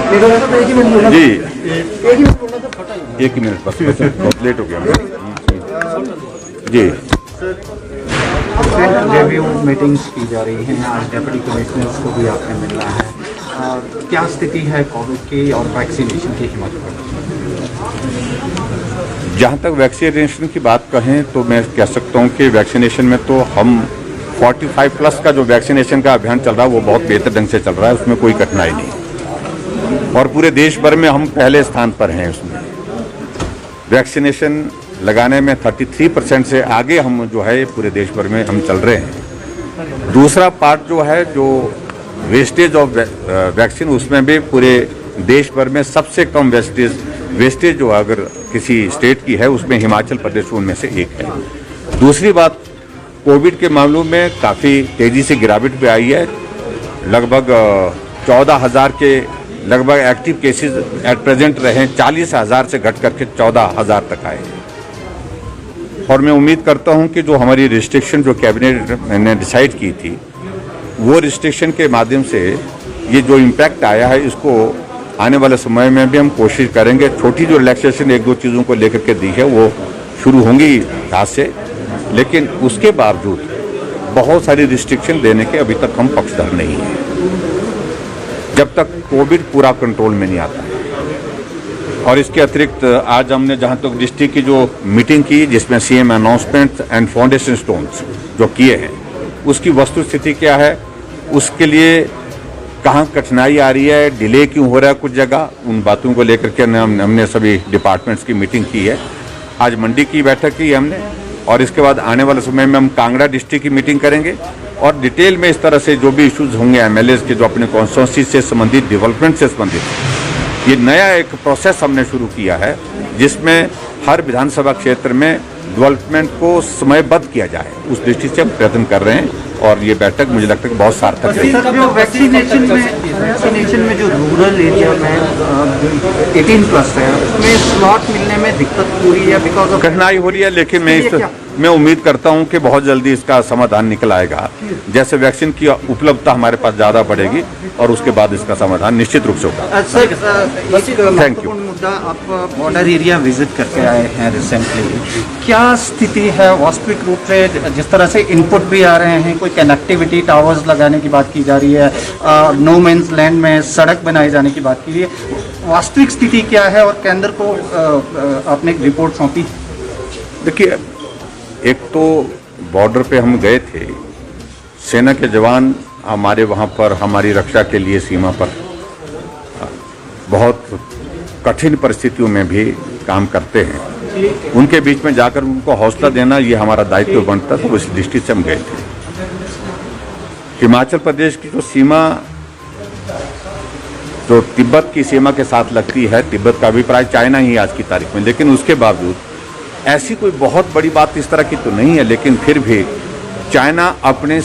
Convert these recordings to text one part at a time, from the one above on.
जी एक ही मिनट बस, बहुत लेट हो गया जी। रिव्यू मीटिंग्स की जा रही हैं, आज डेप्यूटी कमिश्नर्स को भी आपने मिलना है। क्या स्थिति है कोविड की और वैक्सीनेशन की हिमाचल प्रदेश? जहाँ तक वैक्सीनेशन की बात कहें तो मैं कह सकता हूँ कि वैक्सीनेशन में तो हम 45 प्लस का जो वैक्सीनेशन का अभियान चल रहा है वो बहुत बेहतर ढंग से चल रहा है, उसमें कोई कठिनाई नहीं और पूरे देश भर में हम पहले स्थान पर हैं। उसमें वैक्सीनेशन लगाने में 33% से आगे हम जो है पूरे देश भर में हम चल रहे हैं। दूसरा पार्ट जो है जो वेस्टेज ऑफ वैक्सीन, उसमें भी पूरे देश भर में सबसे कम वेस्टेज जो अगर किसी स्टेट की है उसमें हिमाचल प्रदेश उनमें से एक है। दूसरी बात, कोविड के मामलों में काफ़ी तेज़ी से गिरावट भी आई है। लगभग 14,000 के लगभग एक्टिव केसेस एट प्रेजेंट रहे, 40,000 से घट करके 14,000 तक आए और मैं उम्मीद करता हूं कि जो हमारी रिस्ट्रिक्शन जो कैबिनेट ने डिसाइड की थी वो रिस्ट्रिक्शन के माध्यम से ये जो इम्पैक्ट आया है इसको आने वाले समय में भी हम कोशिश करेंगे। छोटी जो रिलैक्सेशन एक दो चीज़ों को लेकर के दी है वो शुरू होंगी आज से, लेकिन उसके बावजूद बहुत सारी रिस्ट्रिक्शन देने के अभी तक हम पक्षधर नहीं हैं जब तक कोविड पूरा कंट्रोल में नहीं आता है। और इसके अतिरिक्त आज हमने जहां तक डिस्ट्रिक्ट की जो मीटिंग की जिसमें CM announcement and foundation stones जो किए हैं उसकी वस्तु स्थिति क्या है, उसके लिए कहाँ कठिनाई आ रही है, डिले क्यों हो रहा है कुछ जगह, उन बातों को लेकर के हमने सभी डिपार्टमेंट्स की मीटिंग की है। आज मंडी की बैठक की हमने और इसके बाद आने वाले समय में हम कांगड़ा डिस्ट्रिक्ट की मीटिंग करेंगे और डिटेल में इस तरह से जो भी इश्यूज होंगे एमएलएस के जो अपने कॉन्स्टिट्यूंसी से संबंधित, डेवलपमेंट से संबंधित, ये नया एक प्रोसेस हमने शुरू किया है जिसमें हर विधानसभा क्षेत्र में डेवलपमेंट को समयबद्ध किया जाए, उस दृष्टि से हम प्रयत्न कर रहे हैं और ये बैठक मुझे लगता है कि बहुत सार्थक है। जो वैक्सीनेशन में जो रूरल एरिया में 18 प्लस है उसमें स्लॉट मिलने में दिक्कत हो रही है, बिकॉज ऑफ कठिनाई हो रही है, लेकिन मैं उम्मीद करता हूं कि बहुत जल्दी इसका समाधान निकल आएगा। जैसे वैक्सीन की उपलब्धता हमारे पास ज़्यादा बढ़ेगी और उसके बाद इसका समाधान निश्चित रूप से होगा। Thank you. मुद्दा, आप बॉर्डर एरिया विजिट करके आए हैं रिसेंटली, क्या स्थिति है वास्तविक रूप से? जिस तरह से इनपुट भी आ रहे हैं, कोई कनेक्टिविटी टावर्स लगाने की बात की जा रही है, नो मेंस लैंड में सड़क बनाए जाने की बात की रही है, वास्तविक स्थिति क्या है और केंद्र को आपने एक रिपोर्ट सौंपी? देखिए, एक तो बॉर्डर पे हम गए थे, सेना के जवान हमारे वहाँ पर हमारी रक्षा के लिए सीमा पर बहुत कठिन परिस्थितियों में भी काम करते हैं। उनके बीच में जाकर उनको हौसला देना ये हमारा दायित्व बनता था, तो इस दृष्टि से हम गए थे। हिमाचल प्रदेश की जो सीमा जो तिब्बत की सीमा के साथ लगती है, तिब्बत का अभिप्राय चाइना ही आज की तारीख में, लेकिन उसके बावजूद ऐसी कोई बहुत बड़ी बात इस तरह की तो नहीं है, लेकिन फिर भी चाइना अपने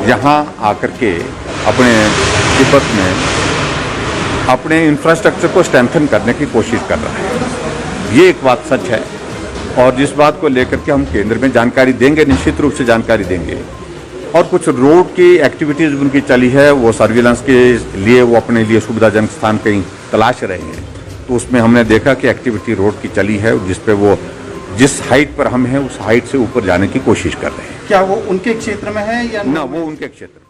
यहाँ आकर के अपने तिब्बत में अपने इंफ्रास्ट्रक्चर को स्ट्रेंथन करने की कोशिश कर रहा है। ये एक बात सच है और जिस बात को लेकर के हम केंद्र में जानकारी देंगे, निश्चित रूप से जानकारी देंगे। और कुछ रोड की एक्टिविटीज़ उनकी चली है, वो सर्विलांस के लिए वो अपने लिए सुविधाजनक स्थान कहीं तलाश रहे हैं, तो उसमें हमने देखा कि एक्टिविटी रोड की चली है जिस पे वो जिस हाइट पर हम हैं उस हाइट से ऊपर जाने की कोशिश कर रहे हैं। क्या वो उनके क्षेत्र में है या ना? वो उनके क्षेत्र